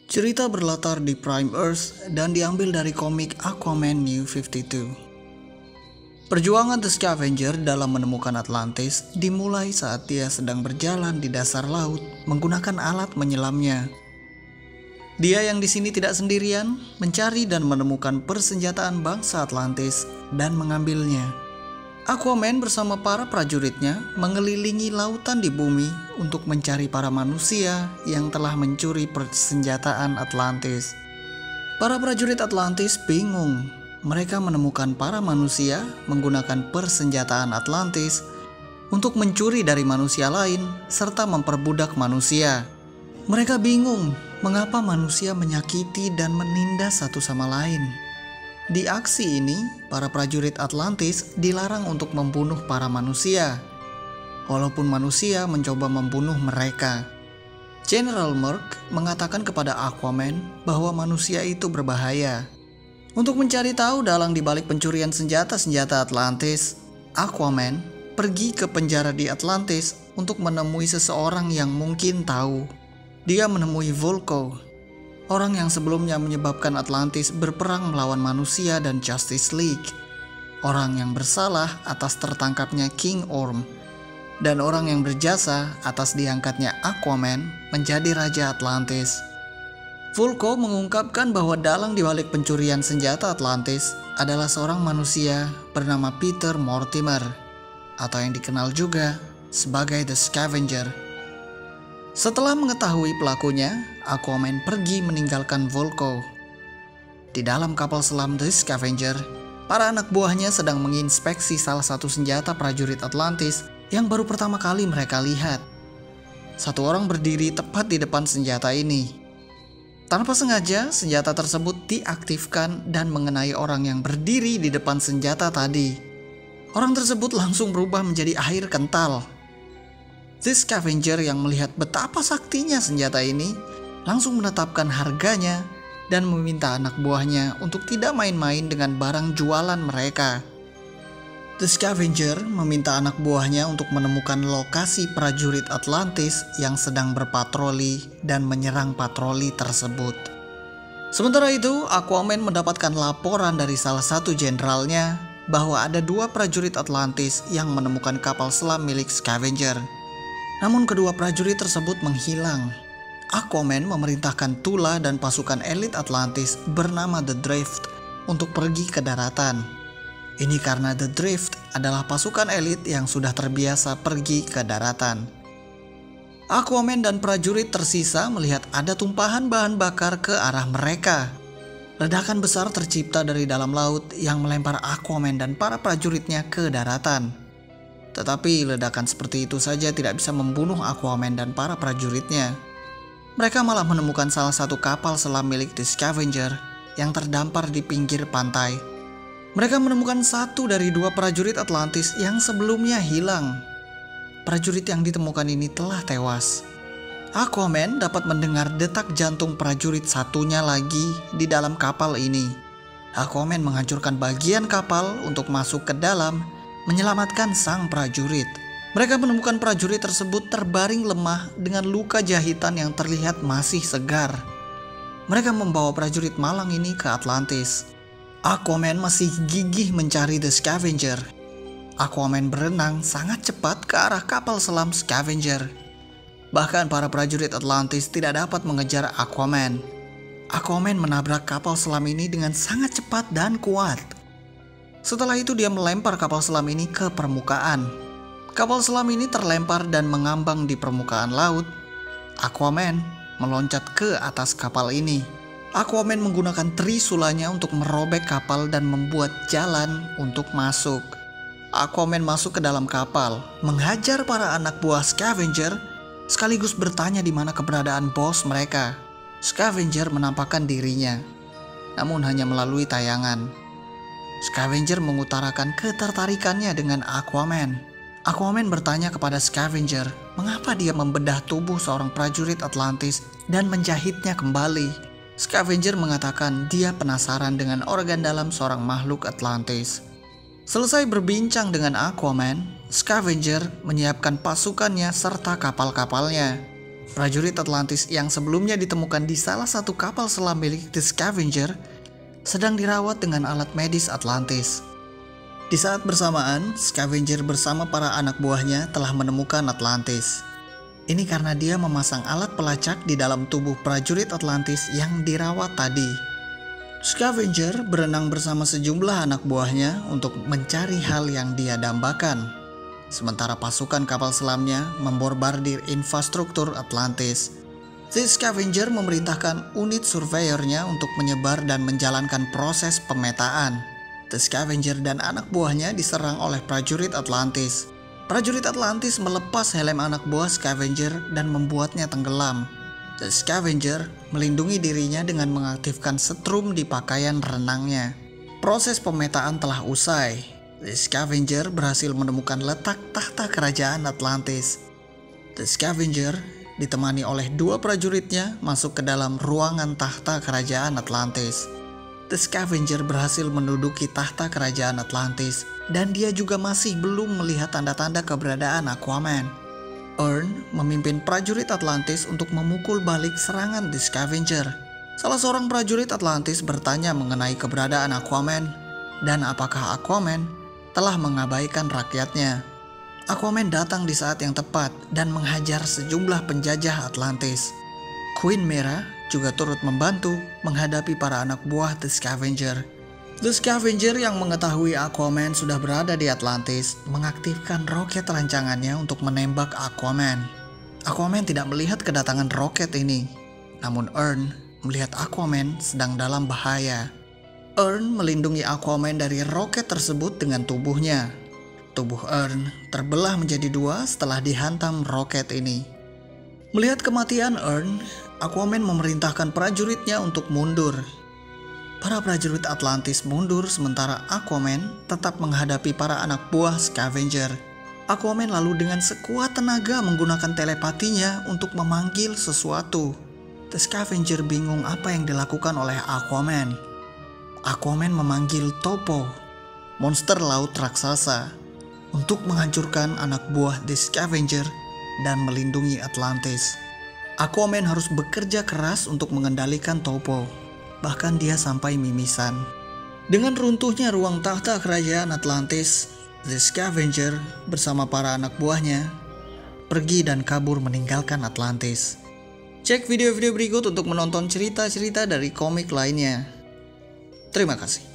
Cerita berlatar di Prime Earth dan diambil dari komik Aquaman New 52. Perjuangan The Scavenger dalam menemukan Atlantis dimulai saat dia sedang berjalan di dasar laut menggunakan alat menyelamnya. Dia yang di sini tidak sendirian, mencari dan menemukan persenjataan bangsa Atlantis dan mengambilnya. Aquaman bersama para prajuritnya mengelilingi lautan di bumi untuk mencari para manusia yang telah mencuri persenjataan Atlantis. Para prajurit Atlantis bingung. Mereka menemukan para manusia menggunakan persenjataan Atlantis untuk mencuri dari manusia lain serta memperbudak manusia. Mereka bingung mengapa manusia menyakiti dan menindas satu sama lain. Di aksi ini, para prajurit Atlantis dilarang untuk membunuh para manusia, walaupun manusia mencoba membunuh mereka. General Merc mengatakan kepada Aquaman bahwa manusia itu berbahaya. Untuk mencari tahu dalang di balik pencurian senjata-senjata Atlantis, Aquaman pergi ke penjara di Atlantis untuk menemui seseorang yang mungkin tahu. Dia menemui Vulko, orang yang sebelumnya menyebabkan Atlantis berperang melawan manusia dan Justice League. Orang yang bersalah atas tertangkapnya King Orm. Dan orang yang berjasa atas diangkatnya Aquaman menjadi Raja Atlantis. Vulko mengungkapkan bahwa dalang di balik pencurian senjata Atlantis adalah seorang manusia bernama Peter Mortimer, atau yang dikenal juga sebagai The Scavenger. Setelah mengetahui pelakunya, Aquaman pergi meninggalkan Vulko. Di dalam kapal selam The Scavenger, para anak buahnya sedang menginspeksi salah satu senjata prajurit Atlantis yang baru pertama kali mereka lihat. Satu orang berdiri tepat di depan senjata ini. Tanpa sengaja, senjata tersebut diaktifkan dan mengenai orang yang berdiri di depan senjata tadi. Orang tersebut langsung berubah menjadi air kental. The Scavenger yang melihat betapa saktinya senjata ini langsung menetapkan harganya dan meminta anak buahnya untuk tidak main-main dengan barang jualan mereka. The Scavenger meminta anak buahnya untuk menemukan lokasi prajurit Atlantis yang sedang berpatroli dan menyerang patroli tersebut. Sementara itu, Aquaman mendapatkan laporan dari salah satu jenderalnya bahwa ada dua prajurit Atlantis yang menemukan kapal selam milik Scavenger. Namun kedua prajurit tersebut menghilang. Aquaman memerintahkan Tula dan pasukan elit Atlantis bernama The Drift untuk pergi ke daratan. Ini karena The Drift adalah pasukan elit yang sudah terbiasa pergi ke daratan. Aquaman dan prajurit tersisa melihat ada tumpahan bahan bakar ke arah mereka. Ledakan besar tercipta dari dalam laut yang melempar Aquaman dan para prajuritnya ke daratan. Tetapi ledakan seperti itu saja tidak bisa membunuh Aquaman dan para prajuritnya. Mereka malah menemukan salah satu kapal selam milik The Scavenger yang terdampar di pinggir pantai. Mereka menemukan satu dari dua prajurit Atlantis yang sebelumnya hilang. Prajurit yang ditemukan ini telah tewas. Aquaman dapat mendengar detak jantung prajurit satunya lagi di dalam kapal ini. Aquaman menghancurkan bagian kapal untuk masuk ke dalam, menyelamatkan sang prajurit. Mereka menemukan prajurit tersebut terbaring lemah dengan luka jahitan yang terlihat masih segar. Mereka membawa prajurit malang ini ke Atlantis. Aquaman masih gigih mencari The Scavenger. Aquaman berenang sangat cepat ke arah kapal selam Scavenger. Bahkan para prajurit Atlantis tidak dapat mengejar Aquaman. Aquaman menabrak kapal selam ini dengan sangat cepat dan kuat. Setelah itu dia melempar kapal selam ini ke permukaan. Kapal selam ini terlempar dan mengambang di permukaan laut. Aquaman meloncat ke atas kapal ini. Aquaman menggunakan trisulanya untuk merobek kapal dan membuat jalan untuk masuk. Aquaman masuk ke dalam kapal, menghajar para anak buah Scavenger, sekaligus bertanya di mana keberadaan bos mereka. Scavenger menampakkan dirinya, namun hanya melalui tayangan. Scavenger mengutarakan ketertarikannya dengan Aquaman. Aquaman bertanya kepada Scavenger mengapa dia membedah tubuh seorang prajurit Atlantis dan menjahitnya kembali. Scavenger mengatakan dia penasaran dengan organ dalam seorang makhluk Atlantis. Selesai berbincang dengan Aquaman, Scavenger menyiapkan pasukannya serta kapal-kapalnya. Prajurit Atlantis yang sebelumnya ditemukan di salah satu kapal selam milik The Scavenger sedang dirawat dengan alat medis Atlantis. Di saat bersamaan, Scavenger bersama para anak buahnya telah menemukan Atlantis. Ini karena dia memasang alat pelacak di dalam tubuh prajurit Atlantis yang dirawat tadi. Scavenger berenang bersama sejumlah anak buahnya untuk mencari hal yang dia dambakan. Sementara pasukan kapal selamnya memborbardir infrastruktur Atlantis. The Scavenger memerintahkan unit surveyornya untuk menyebar dan menjalankan proses pemetaan. The Scavenger dan anak buahnya diserang oleh prajurit Atlantis. Prajurit Atlantis melepas helm anak buah Scavenger dan membuatnya tenggelam. The Scavenger melindungi dirinya dengan mengaktifkan setrum di pakaian renangnya. Proses pemetaan telah usai. The Scavenger berhasil menemukan letak tahta kerajaan Atlantis. The Scavenger ditemani oleh dua prajuritnya masuk ke dalam ruangan tahta kerajaan Atlantis. The Scavenger berhasil menduduki tahta kerajaan Atlantis dan dia juga masih belum melihat tanda-tanda keberadaan Aquaman. Earn memimpin prajurit Atlantis untuk memukul balik serangan The Scavenger. Salah seorang prajurit Atlantis bertanya mengenai keberadaan Aquaman dan apakah Aquaman telah mengabaikan rakyatnya. Aquaman datang di saat yang tepat dan menghajar sejumlah penjajah Atlantis. Queen Mera juga turut membantu menghadapi para anak buah The Scavenger. The Scavenger yang mengetahui Aquaman sudah berada di Atlantis mengaktifkan roket rancangannya untuk menembak Aquaman. Aquaman tidak melihat kedatangan roket ini, namun Earn melihat Aquaman sedang dalam bahaya. Earn melindungi Aquaman dari roket tersebut dengan tubuhnya. Tubuh Earn terbelah menjadi dua setelah dihantam roket ini. Melihat kematian Earn, Aquaman memerintahkan prajuritnya untuk mundur. Para prajurit Atlantis mundur sementara Aquaman tetap menghadapi para anak buah Scavenger. Aquaman lalu dengan sekuat tenaga menggunakan telepatinya untuk memanggil sesuatu. The Scavenger bingung apa yang dilakukan oleh Aquaman. Aquaman memanggil Topo, monster laut raksasa, untuk menghancurkan anak buah The Scavenger dan melindungi Atlantis. Aquaman harus bekerja keras untuk mengendalikan Topo, bahkan dia sampai mimisan. Dengan runtuhnya ruang tahta kerajaan Atlantis, The Scavenger bersama para anak buahnya pergi dan kabur meninggalkan Atlantis. Cek video-video berikut untuk menonton cerita-cerita dari komik lainnya. Terima kasih.